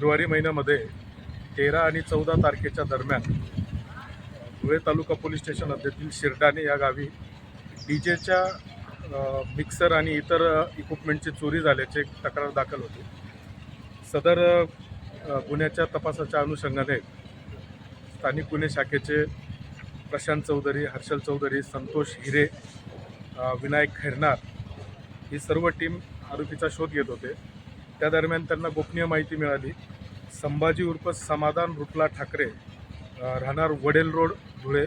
February महिन्यामध्ये 13 आणि 14 तारखेच्या दरम्यान धुळे तालुका पोलीस स्टेशन हद्दीतील शिरडाणे या गावी डीजेच्या मिक्सर आणि इतर इक्विपमेंटची चोरी झाल्याची एक तक्रार दाखल होती। सदर गुन्ह्याच्या तपासाच्या अनुषंगाने स्थानिक गुन्हे शाखेचे प्रशांत चौधरी, हर्षल चौधरी, संतोष हिरे, विनायक खैरनार ही सर्व टीम आरोपीचा शोध घेत होते। त्या दरम्यान त्यांना गोपनीय माहिती मिळाली। संभाजी उर्फ समाधान रुटला ठाकरे राहणार वडेल रोड धुळे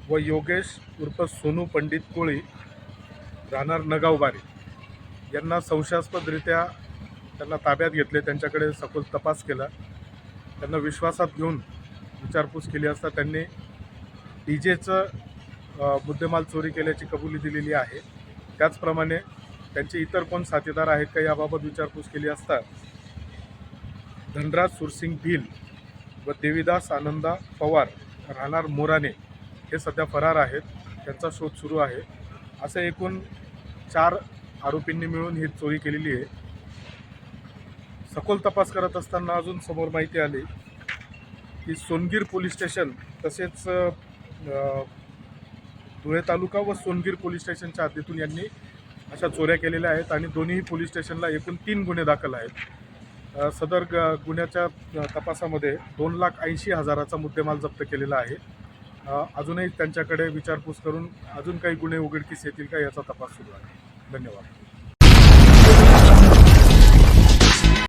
व योगेश उर्फ सोनू पंडित कोळी राहणार नगावबारी यांना संशयास्पदरित्या त्यांना ताब्यात घेतले। त्यांच्याकडे सखोल तपास केला। त्यांना विश्वासात घेऊन विचारपूस केली असता त्यांनी डीजेचं मुद्देमाल चोरी केल्याची कबुली दिलेली आहे। त्याचप्रमाणे त्यांचे इतर कोण साथीदार आहेत का याबाबत विचारपूस केली असता धनराज सुरसिंग भिल व देवीदास आनंदा पवार राहणार मोराणे हे सध्या फरार आहेत। त्यांचा शोध सुरू आहे। असे एकूण 4 आरोपींनी मिळून ही चोरी केलेली आहे। सखोल तपास करत असताना अजून समोर माहिती आली की सोनगीर पोलीस स्टेशन तसेच धुळे तालुका व सोनगीर पोलीस स्टेशनच्या हद्दीतून यांनी अशा चोऱ्या केलेल्या आहेत आणि दोन्ही पोलीस स्टेशनला एकूण 3 गुन्हे दाखल आहेत। सदर गुन्ह्याच्या तपासामध्ये 2,80,000चा मुद्देमाल जप्त केलेला आहे। अजूनही त्यांच्याकडे विचारपूस करून अजून काही गुन्हे उघडकीस येतील का याचा तपास सुरू आहे। धन्यवाद।